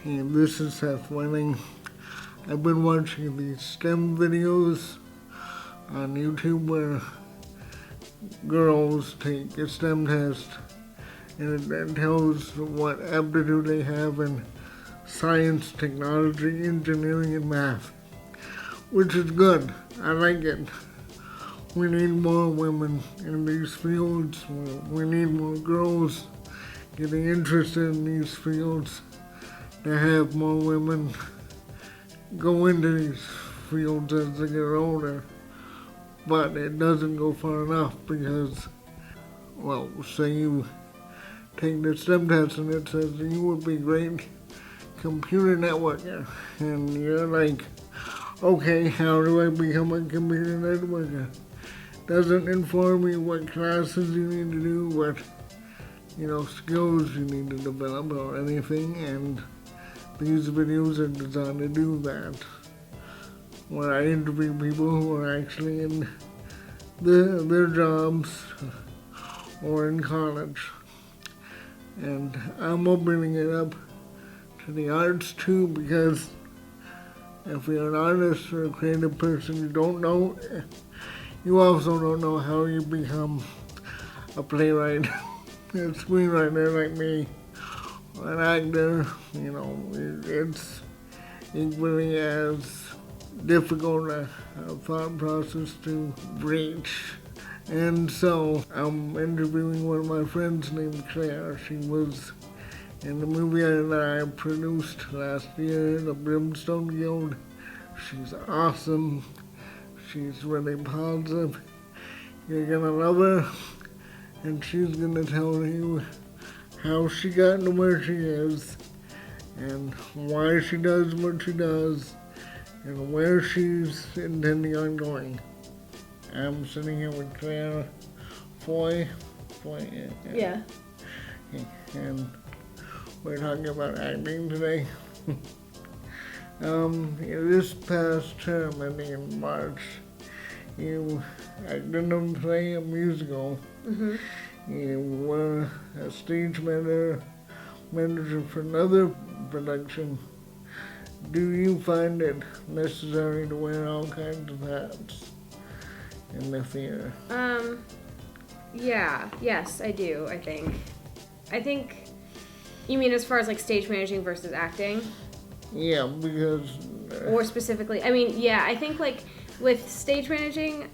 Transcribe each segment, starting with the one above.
Hey, this is Seth Winning. I've been watching these STEM videos on YouTube where girls take a STEM test and it tells what aptitude they have in science, technology, engineering, and math, which is good. I like it. We need more women in these fields. We need more girls getting interested in these fields to have more women go into these fields as they get older. But it doesn't go far enough because, well, say you take the STEM test and it says you would be great computer networker. And you're like, okay, how do I become a computer networker? Doesn't inform you what classes you need to do, what skills you need to develop or anything, and these videos are designed to do that. Where I interview people who are actually in their jobs or in college. And I'm opening it up to the arts too, because if you're an artist or a creative person, you also don't know how you become a playwright, a screenwriter like me, or an actor. It's equally as difficult a thought process to reach. And so I'm interviewing one of my friends named Claire. She was in the movie that I produced last year, The Brimstone Guild. She's awesome. She's really positive. You're gonna love her. And she's gonna tell you how she got to where she is and why she does what she does and where she's intending on going. I'm sitting here with Claire Feuille. Yeah. And we're talking about acting today. This past term, I think in March, you acted in a musical. Mm-hmm. You were a stage manager for another production. Do you find it necessary to wear all kinds of hats in the theater? Yes, I do, I think, you mean as far as like stage managing versus acting? Yeah, because... Or specifically, I think like with stage managing,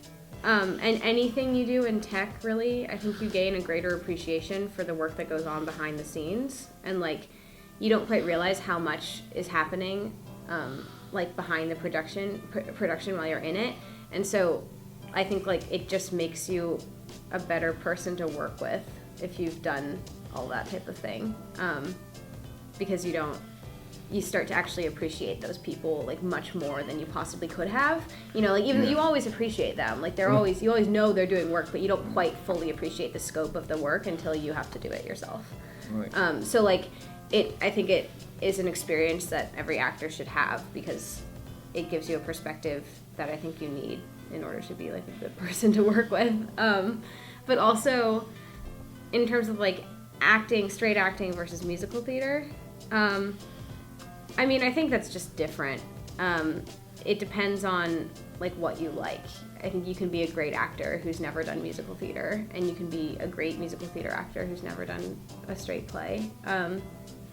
and anything you do in tech, really, I think you gain a greater appreciation for the work that goes on behind the scenes, and like you don't quite realize how much is happening, like behind the production while you're in it, and so I think like it just makes you a better person to work with if you've done all that type of thing, because you start to actually appreciate those people like much more than you possibly could have. You always appreciate them. Like you always know they're doing work, but you don't quite fully appreciate the scope of the work until you have to do it yourself. Right. I think it is an experience that every actor should have, because it gives you a perspective that I think you need in order to be like a good person to work with. But also in terms of like acting, straight acting versus musical theater, I think that's just different. It depends on like what you like. I think you can be a great actor who's never done musical theater, and you can be a great musical theater actor who's never done a straight play. And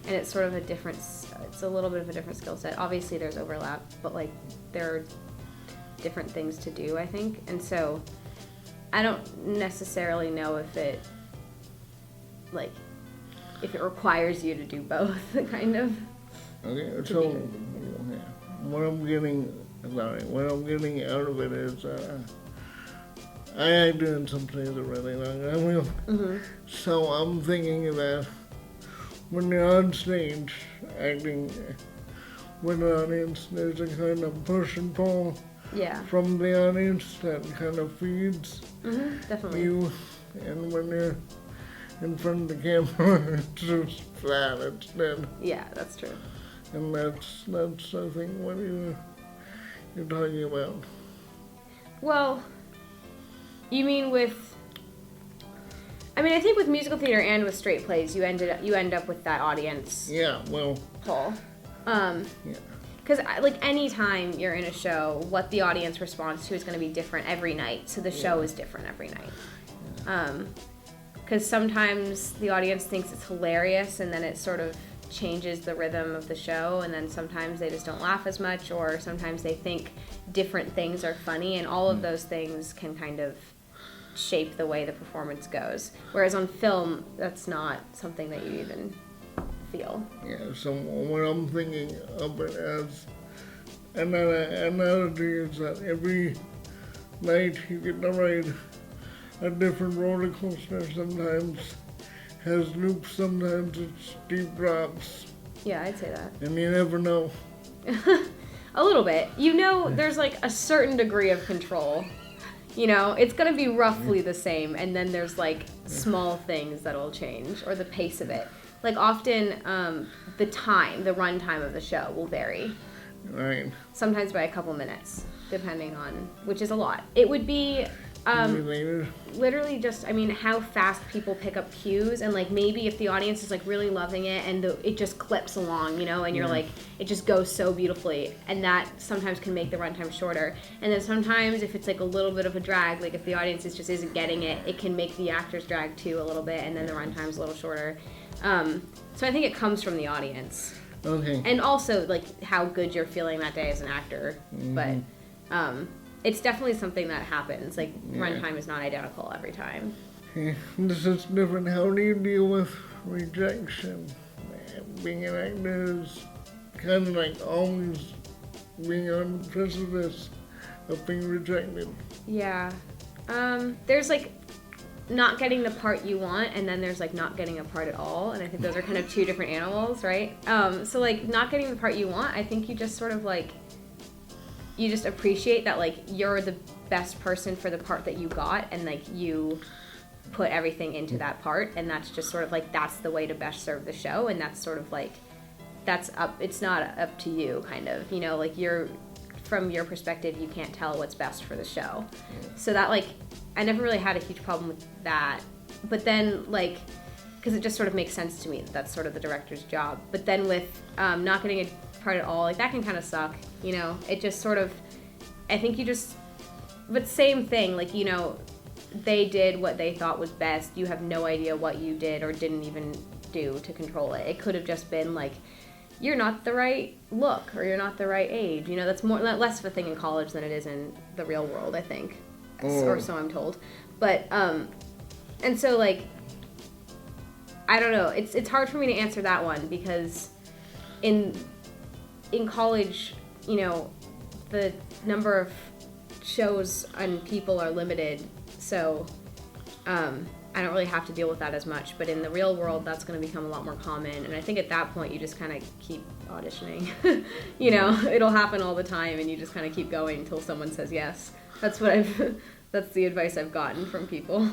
it's sort of it's a little bit of a different skill set. Obviously there's overlap, but like there are different things to do, I think. And so I don't necessarily know if it requires you to do both, kind of. Okay, so what I'm getting out of it is I acted in some plays a really long time ago. Mm-hmm. So I'm thinking that when you're on stage acting with an audience, there's a kind of push and pull from the audience that kind of feeds definitely you, and when you're in front of the camera, it's just flat, it's dead. Yeah, that's true. And that's I think what you're talking about. Well, you mean I think with musical theater and with straight plays, you end up with that audience. Yeah, well, pull. Yeah. Because, like, anytime you're in a show, what the audience responds to is going to be different every night. So the show is different every night. Because sometimes the audience thinks it's hilarious, and then it sort of changes the rhythm of the show. And then sometimes they just don't laugh as much, or sometimes they think different things are funny. And all of those things can kind of shape the way the performance goes. Whereas on film, that's not something that you even feel. Yeah, so what I'm thinking of it as analogy is that every night you get to ride a different roller coaster. Sometimes has loops, sometimes it's steep drops. Yeah, I'd say that. And you never know. A little bit. You know, there's like a certain degree of control. You know, it's going to be roughly the same, and then there's like small things that'll change, or the pace of it. Like often, the run time of the show will vary. Right. Sometimes by a couple minutes, depending on, which is a lot. It would be literally just, I mean, how fast people pick up cues, and like maybe if the audience is like really loving it and it just clips along, you know, and you're like, it just goes so beautifully, and that sometimes can make the runtime shorter. And then sometimes if it's like a little bit of a drag, like if the audience just isn't getting it, it can make the actors drag too a little bit, and then the runtime's a little shorter. So I think it comes from the audience. Okay. And also like how good you're feeling that day as an actor. But it's definitely something that happens. Like runtime is not identical every time. Okay. This is different. How do you deal with rejection? Being an actor is kind of like always being on the precipice of being rejected. Yeah. There's like not getting the part you want, and then there's like not getting a part at all, and I think those are kind of two different animals, right? So like not getting the part you want, I think you just sort of like, you just appreciate that like you're the best person for the part that you got, and like you put everything into that part, and that's just sort of like, that's the way to best serve the show, and that's sort of like, that's up, it's not up to you, kind of, you know, like you're, from your perspective, you can't tell what's best for the show. So that like, I never really had a huge problem with that, but then like, because it just sort of makes sense to me that that's sort of the director's job. But then with not getting a part at all, like that can kind of suck, you know. It just sort of, I think you just, but same thing, like, you know, they did what they thought was best. You have no idea what you did or didn't even do to control it. It could have just been like, you're not the right look, or you're not the right age. You know, that's less of a thing in college than it is in the real world, I think. Or so I'm told. But, and so, like, I don't know. It's hard for me to answer that one, because in college, you know, the number of shows and people are limited. So, I don't really have to deal with that as much. But in the real world, that's going to become a lot more common. And I think at that point, you just kind of keep auditioning. You know, it'll happen all the time, and you just kind of keep going until someone says yes. That's what that's the advice I've gotten from people.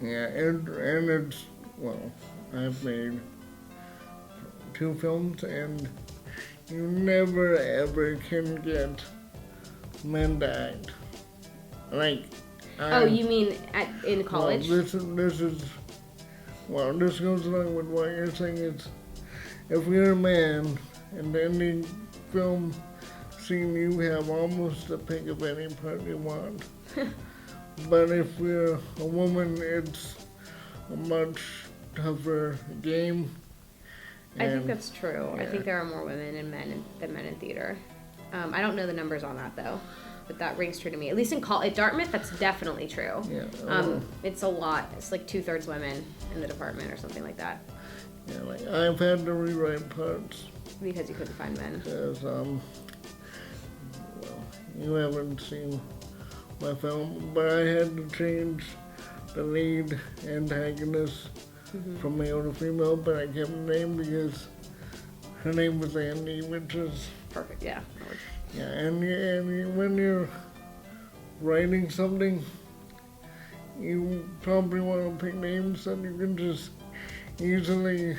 Yeah, and it's, well, I've made 2 films, and you never ever can get men to act. Like, oh, you mean in college? Well, this goes along with what you're saying. Is if you're a man in any film scene, you have almost a pick of any part you want. But if you're a woman, it's a much tougher game. I think that's true. Yeah. I think there are more women than men in theater. I don't know the numbers on that though, but that rings true to me. At least at Dartmouth, that's definitely true. Yeah. It's a lot. It's like 2/3 women in the department or something like that. Yeah, like I've had to rewrite parts Because you couldn't find men. because well, you haven't seen my film, but I had to change the lead antagonist from male to female, but I kept the name because her name was Andy, which is Perfect. Yeah. yeah. And when you're writing something, you probably want to pick names that you can just easily,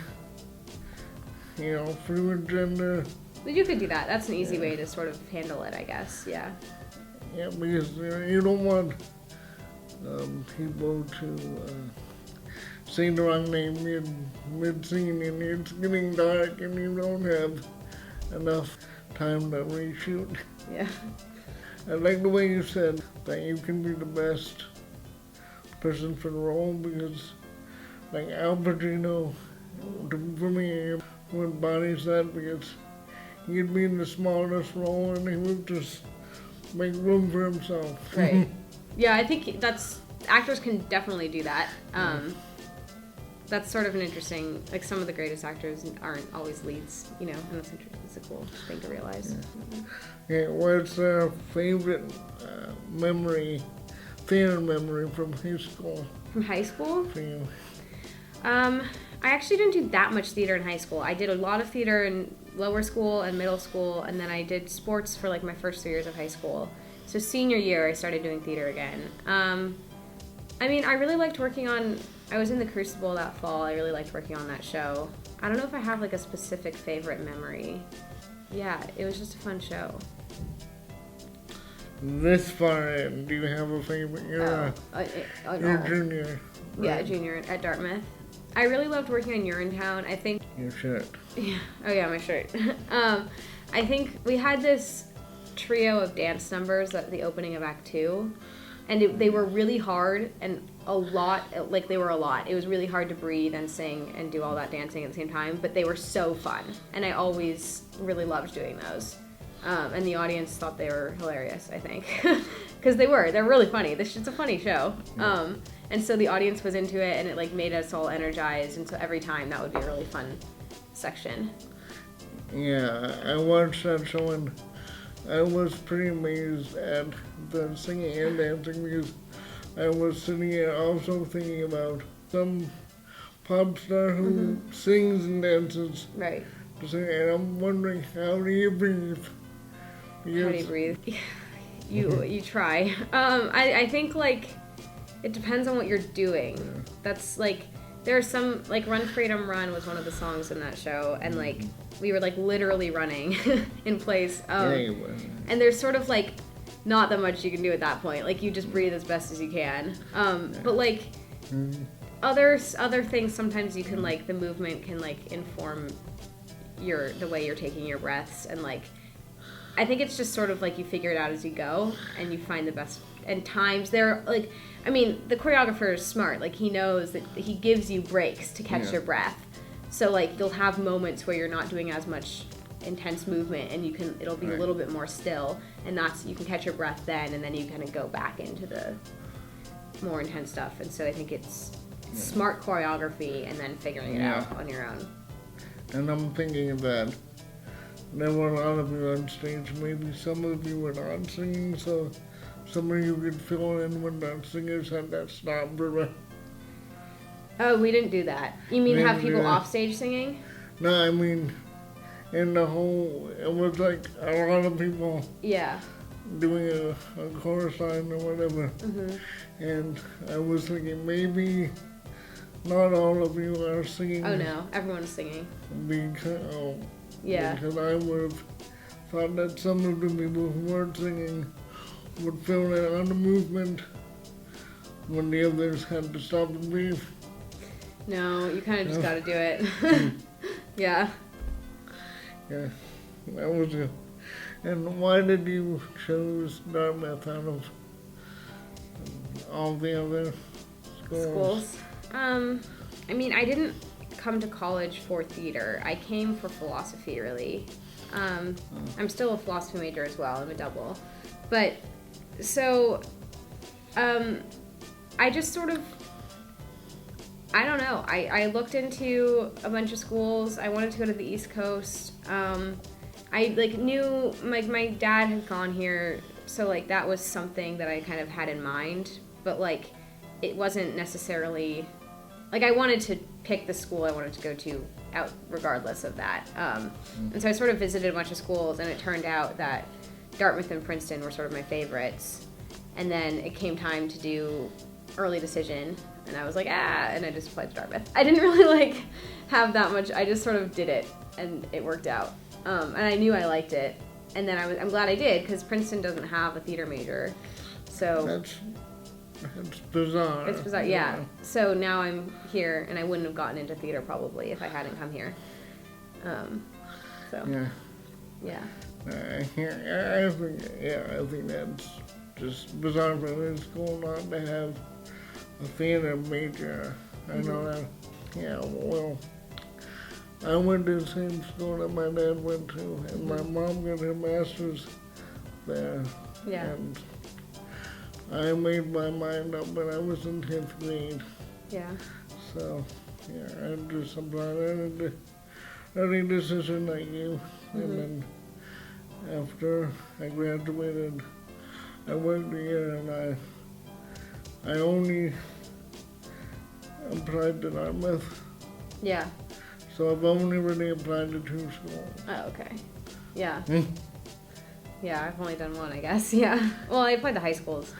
you know, fluid gender. But you could do that. That's an easy way to sort of handle it, I guess. Yeah. Yeah, because you don't want people to say the wrong name mid-scene, and it's getting dark and you don't have enough time to reshoot. Yeah. I like the way you said that you can be the best person for the role, because like Al Pacino, for me, would embodies that, because he'd be in the smallest role and he would just make room for himself. Right. Yeah, I think actors can definitely do that. That's sort of an interesting, like some of the greatest actors aren't always leads, and that's interesting. It's a cool thing to realize. Yeah, what's a favorite theater memory from high school? From high school? For you? I actually didn't do that much theater in high school. I did a lot of theater in lower school and middle school, and then I did sports for like my first 3 years of high school. So senior year, I started doing theater again. I really liked working on, I was in the Crucible that fall. I really liked working on that show. I don't know if I have like a specific favorite memory. Yeah, it was just a fun show. This far in, do you have a favorite? You're junior. Right? Yeah, junior at Dartmouth. I really loved working on Urinetown. I think... Your shirt. Yeah. Oh yeah, my shirt. I think we had this trio of dance numbers at the opening of Act 2. And they were really hard and a lot. They were a lot. It was really hard to breathe and sing and do all that dancing at the same time. But they were so fun. And I always really loved doing those. And the audience thought they were hilarious, I think. Because they're really funny. It's a funny show. And so the audience was into it, and it made us all energized. And so every time that would be a really fun section. Yeah, I watched that show and I was pretty amazed at the singing and dancing, because I was sitting here also thinking about some pop star who sings and dances. Right. And I'm wondering, how do you breathe? Because how do you breathe? You try. I think it depends on what you're doing. Yeah. That's there are some Run Freedom Run was one of the songs in that show, and we were literally running in place. And there's sort of not that much you can do at that point. You just breathe as best as you can. But other things, sometimes you can the movement can inform the way you're taking your breaths, and I think it's just sort of you figure it out as you go, and you find the best. And times the choreographer is smart. He knows that he gives you breaks to catch your breath. So you'll have moments where you're not doing as much intense movement, and it'll be a little bit more still, and you can catch your breath then, and then you kind of go back into the more intense stuff. And so I think it's smart choreography and then figuring it out on your own. And I'm thinking that there were a lot of you on stage. Maybe some of you were not singing, so some of you could fill in when the singers had that stop. Oh, we didn't do that. You mean have people off stage singing? No, I mean, in the whole, it was a lot of people doing a chorus line or whatever. And I was thinking maybe not all of you are singing. Oh no, everyone's singing. Because I would have thought that some of the people who weren't singing would fill in on the movement when the others had to stop and breathe. No, you kind of just got to do it. Yeah. Yeah, that was it. And why did you choose Dartmouth out of all the other schools? I didn't come to college for theater. I came for philosophy, really. I'm still a philosophy major as well. I'm a double. But, so, I just sort of, I don't know. I looked into a bunch of schools. I wanted to go to the East Coast. I knew my dad had gone here, so that was something that I kind of had in mind. But it wasn't necessarily I wanted to pick the school I wanted to go to out regardless of that. And so I sort of visited a bunch of schools, and it turned out that Dartmouth and Princeton were sort of my favorites. And then it came time to do early decision, and I was and I just applied to Dartmouth. I didn't really have that much. I just sort of did it, and it worked out. And I knew I liked it, and then I'm glad I did, because Princeton doesn't have a theater major. So it's bizarre. It's bizarre, yeah. So now I'm here, and I wouldn't have gotten into theater probably if I hadn't come here. Yeah. Yeah. I think that's just bizarre for this school not to have a theater major. I know that. Yeah, well, I went to the same school that my dad went to, and my mom got her master's there. Yeah. And I made my mind up when I was in 10th grade. Yeah. So, yeah, I just applied any decision like you. And then after I graduated, I worked a year and I only applied to Dartmouth. Yeah. So I've only really applied to 2 schools. Oh, okay. Yeah. Yeah, I've only done one, I guess. Yeah. Well, I applied to high schools.